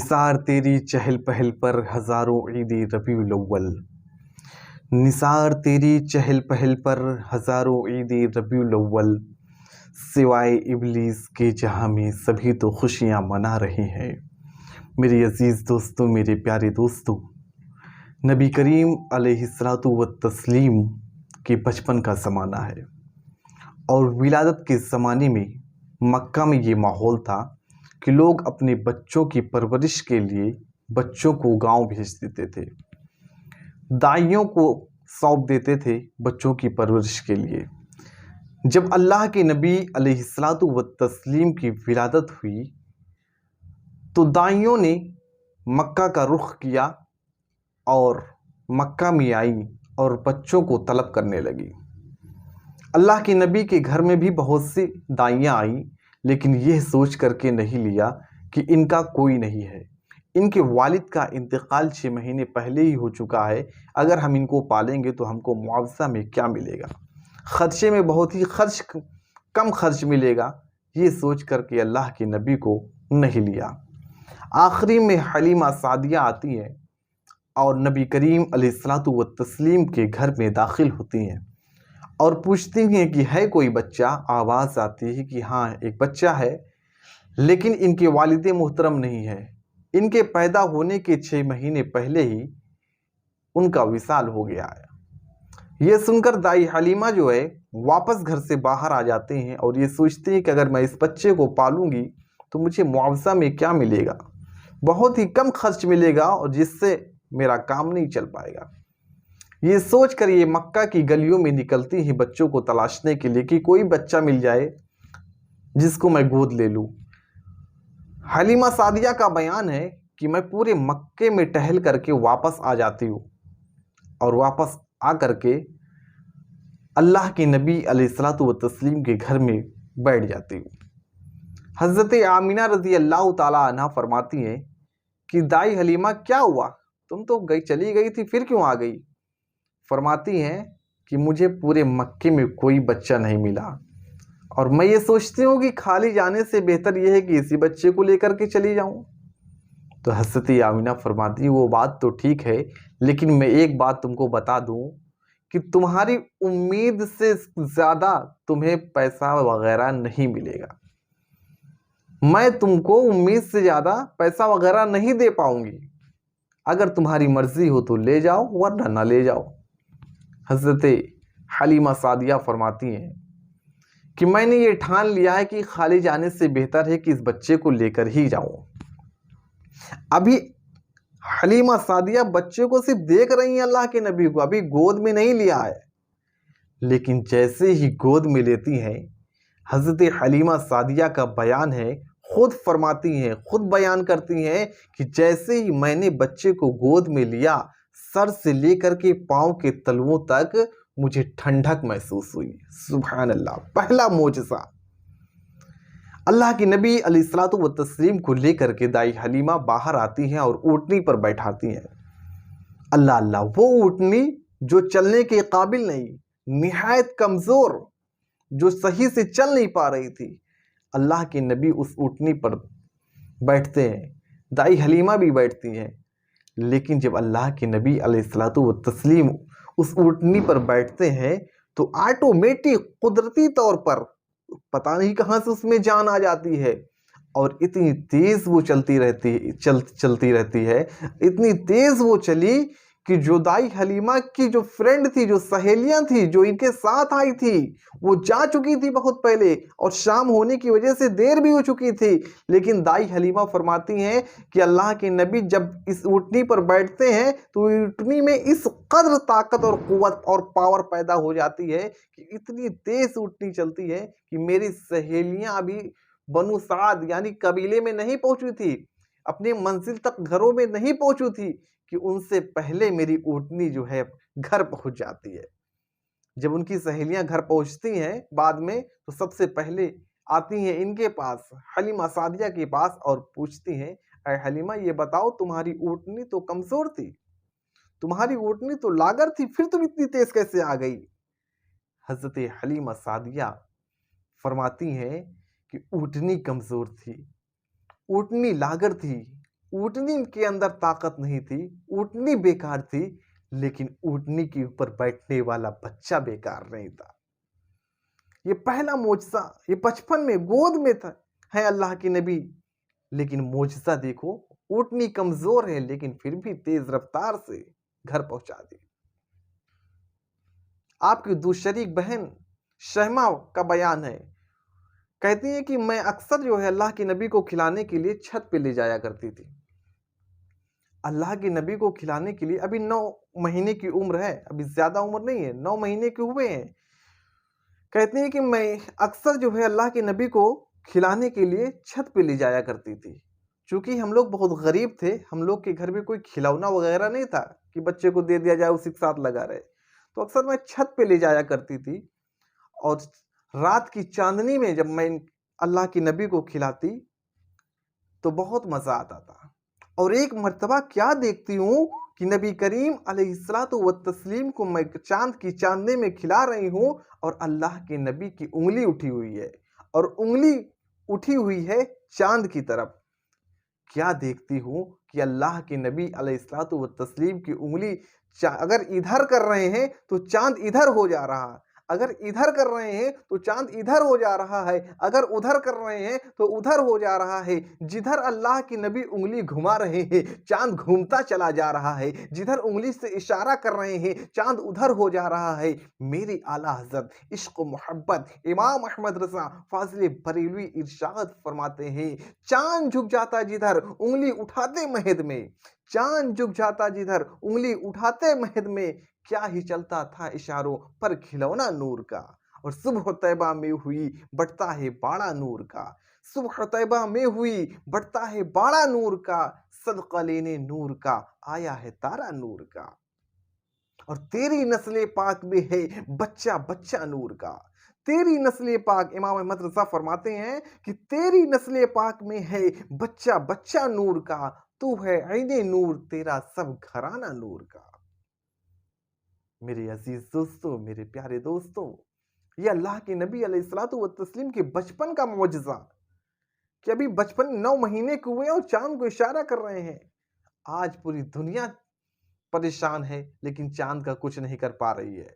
نثار تیری چہل پہل پر ہزاروں عید ربیع الاول، نثار تیری چہل پہل پر ہزاروں عید ربیع الاول، سوائے ابلیس کے جہاں میں سبھی تو خوشیاں منا رہے ہیں۔ میرے عزیز دوستوں، میرے پیارے دوستوں، نبی کریم علیہ الصلوۃ والتسلیم کے بچپن کا زمانہ ہے، اور ولادت کے زمانے میں مکہ میں یہ ماحول تھا کہ لوگ اپنے بچوں کی پرورش کے لیے بچوں کو گاؤں بھیج دیتے تھے، دائیوں کو سونپ دیتے تھے بچوں کی پرورش کے لیے۔ جب اللہ کے نبی علیہ الصلوۃ والتسلیم کی ولادت ہوئی تو دائیوں نے مکہ کا رخ کیا اور مکہ میں آئی اور بچوں کو طلب کرنے لگی۔ اللہ کے نبی کے گھر میں بھی بہت سی دائیاں آئیں، لیکن یہ سوچ کر کے نہیں لیا کہ ان کا کوئی نہیں ہے، ان کے والد کا انتقال 6 مہینے پہلے ہی ہو چکا ہے، اگر ہم ان کو پالیں گے تو ہم کو معاوضہ میں کیا ملے گا، خرچے میں بہت ہی کم خرچ ملے گا، یہ سوچ کر کے اللہ کے نبی کو نہیں لیا۔ آخری میں حلیمہ سعدیہ آتی ہیں اور نبی کریم علیہ الصلوۃ والتسلیم کے گھر میں داخل ہوتی ہیں اور پوچھتی ہیں کہ ہے کوئی بچہ؟ آواز آتی ہے کہ ہاں ایک بچہ ہے، لیکن ان کے والد محترم نہیں ہے، ان کے پیدا ہونے کے 6 مہینے پہلے ہی ان کا وصال ہو گیا ہے۔ یہ سن کر دائی حلیمہ جو ہے واپس گھر سے باہر آ جاتے ہیں اور یہ سوچتے ہیں کہ اگر میں اس بچے کو پالوں گی تو مجھے معاوضہ میں کیا ملے گا، بہت ہی کم خرچ ملے گا اور جس سے میرا کام نہیں چل پائے گا۔ یہ سوچ کر یہ مکہ کی گلیوں میں نکلتی ہیں بچوں کو تلاشنے کے لیے کہ کوئی بچہ مل جائے جس کو میں گود لے لوں۔ حلیمہ سعدیہ کا بیان ہے کہ میں پورے مکے میں ٹہل کر کے واپس آ جاتی ہوں اور واپس آ کر کے اللہ کے نبی علیہ الصلوۃ والتسلیم کے گھر میں بیٹھ جاتی ہوں۔ حضرت آمینہ رضی اللہ تعالیٰ عنہ فرماتی ہیں کہ دائی حلیمہ کیا ہوا، تم تو چلی گئی تھی، پھر کیوں آ گئی؟ فرماتی ہیں کہ مجھے پورے مکے میں کوئی بچہ نہیں ملا، اور میں یہ سوچتی ہوں کہ خالی جانے سے بہتر یہ ہے کہ اسی بچے کو لے کر کے چلی جاؤں۔ تو حضرت آمینہ فرماتی ہیں وہ بات تو ٹھیک ہے، لیکن میں ایک بات تم کو بتا دوں کہ تمہاری امید سے زیادہ تمہیں پیسہ وغیرہ نہیں ملے گا، میں تم کو امید سے زیادہ پیسہ وغیرہ نہیں دے پاؤں گی، اگر تمہاری مرضی ہو تو لے جاؤ ورنہ نہ لے جاؤ۔ حضرت حلیمہ سعدیہ فرماتی ہیں کہ میں نے یہ ٹھان لیا ہے کہ خالی جانے سے بہتر ہے کہ اس بچے کو لے کر ہی جاؤں۔ ابھی حلیمہ سعدیہ بچے کو صرف دیکھ رہی ہیں اللہ کے نبی کو، ابھی گود میں نہیں لیا ہے، لیکن جیسے ہی گود میں لیتی ہیں، حضرت حلیمہ سعدیہ کا بیان ہے، خود فرماتی ہیں، خود بیان کرتی ہیں کہ جیسے ہی میں نے بچے کو گود میں لیا، سر سے لے کر کے پاؤں کے تلووں تک مجھے ٹھنڈک محسوس ہوئی۔ سبحان اللہ، پہلا معجزہ۔ اللہ کے نبی علیہ الصلوۃ والتسلیم کو لے کر کے دائی حلیمہ باہر آتی ہیں اور اونٹنی پر بیٹھاتی ہیں۔ اللہ اللہ، وہ اونٹنی جو چلنے کے قابل نہیں، نہایت کمزور، جو صحیح سے چل نہیں پا رہی تھی، اللہ کے نبی اس اونٹنی پر بیٹھتے ہیں، دائی حلیمہ بھی بیٹھتی ہیں، لیکن جب اللہ کے نبی علیہ الصلوۃ والتسلیم اس اونٹنی پر بیٹھتے ہیں تو آٹومیٹک قدرتی طور پر پتہ نہیں کہاں سے اس میں جان آ جاتی ہے، اور اتنی تیز وہ چلتی رہتی ہے، اتنی تیز وہ چلی کہ جو دائی حلیمہ کی جو فرینڈ تھی، جو سہیلیاں تھی، جو ان کے ساتھ آئی تھی، وہ جا چکی تھی بہت پہلے، اور شام ہونے کی وجہ سے دیر بھی ہو چکی تھی، لیکن دائی حلیمہ فرماتی ہیں کہ اللہ کے نبی جب اس اونٹنی پر بیٹھتے ہیں تو اونٹنی میں اس قدر طاقت اور قوت اور پاور پیدا ہو جاتی ہے کہ اتنی تیز اونٹنی چلتی ہے کہ میری سہیلیاں ابھی بنو سعد یعنی قبیلے میں نہیں پہنچی تھی، اپنی منزل تک گھروں میں نہیں پہنچی تھی، کہ ان سے پہلے میری اونٹنی جو ہے گھر پہنچ جاتی ہے۔ جب ان کی سہیلیاں گھر پہنچتی ہیں بعد میں تو سب سے پہلے آتی ہیں ان کے پاس، حلیمہ سعدیہ کے پاس، اور پوچھتی ہیں اے حلیمہ یہ بتاؤ تمہاری اونٹنی تو کمزور تھی، تمہاری اونٹنی تو لاغر تھی، پھر تم اتنی تیز کیسے آ گئی؟ حضرت حلیمہ سعدیہ فرماتی ہیں کہ اونٹنی کمزور تھی، اونٹنی لاغر تھی، اونٹنی کے اندر طاقت نہیں تھی، اونٹنی بیکار تھی، لیکن اونٹنی کے اوپر بیٹھنے والا بچہ بیکار نہیں تھا۔ یہ پہلا معجزہ، یہ بچپن میں گود میں تھا ہے اللہ کے نبی، لیکن معجزہ دیکھو، اونٹنی کمزور ہے لیکن پھر بھی تیز رفتار سے گھر پہنچا دی۔ آپ کی دوشریک بہن شہما کا بیان ہے، کہتی ہیں کہ میں اکثر جو ہے اللہ کے نبی کو کھلانے کے لیے چھت پہ لے جایا کرتی تھی۔ اللہ کے نبی کو کھلانے کے لیے، ابھی 9 مہینے کی عمر ہے، ابھی زیادہ عمر نہیں ہے، 9 مہینے کے ہوئے ہیں۔ کہتے ہیں کہ میں اکثر جو ہے اللہ کے نبی کو کھلانے کے لیے چھت پہ لے جایا کرتی تھی۔ چونکہ ہم لوگ بہت غریب تھے، ہم لوگ کے گھر میں کوئی کھلونا وغیرہ نہیں تھا کہ بچے کو دے دیا جائے اسی کے ساتھ لگا رہے، تو اکثر میں چھت پہ لے جایا کرتی تھی، اور رات کی چاندنی میں جب میں اللہ کے نبی کو کھلاتی تو بہت مزہ آتا تھا۔ اور ایک مرتبہ کیا دیکھتی ہوں کہ نبی کریم علیہ الصلوۃ والتسلیم کو میں چاند کی چاندنی میں کھلا رہی ہوں، اور اللہ کے نبی کی انگلی اٹھی ہوئی ہے، اور انگلی اٹھی ہوئی ہے چاند کی طرف۔ کیا دیکھتی ہوں کہ اللہ کے نبی علیہ الصلوۃ والتسلیم کی انگلی اگر ادھر کر رہے ہیں تو چاند ادھر ہو جا رہا ہے، اگر ادھر کر رہے ہیں تو چاند ادھر ہو جا رہا ہے، اگر ادھر کر رہے ہیں تو ادھر ہو جا رہا ہے۔ جدھر اللہ کے نبی انگلی گھما رہے ہیں چاند گھومتا چلا جا رہا ہے، جدھر انگلی سے اشارہ کر رہے ہیں چاند ادھر ہو جا رہا ہے۔ میری اعلیٰ حضرت عشق و محبت امام احمد رضا فاضل بریلوی ارشاد فرماتے ہیں، چاند جھک جاتا جدھر انگلی اٹھاتے مہد میں، چاند جھک جاتا جدھر انگلی اٹھاتے مہد میں، کیا ہی چلتا تھا اشاروں پر کھلونا نور کا۔ اور صبح طیبہ میں ہوئی بڑھتا ہے باڑا نور کا، صبح طیبہ میں ہوئی بڑھتا ہے باڑا نور کا، صدقہ لینے نور کا آیا ہے تارا نور کا۔ اور تیری نسل پاک میں ہے بچہ بچہ نور کا، تیری نسل پاک، امام احمد رضا فرماتے ہیں کہ تیری نسل پاک میں ہے بچہ بچہ نور کا، تو ہے عین نور تیرا سب گھرانہ نور کا۔ میرے عزیز دوستوں، میرے پیارے دوستوں، یہ اللہ کے نبی علیہ الصلوۃ والتسلیم کے بچپن کا معجزہ کہ ابھی بچپن 9 مہینے کے ہوئے اور چاند کو اشارہ کر رہے ہیں۔ آج پوری دنیا پریشان ہے لیکن چاند کا کچھ نہیں کر پا رہی ہے۔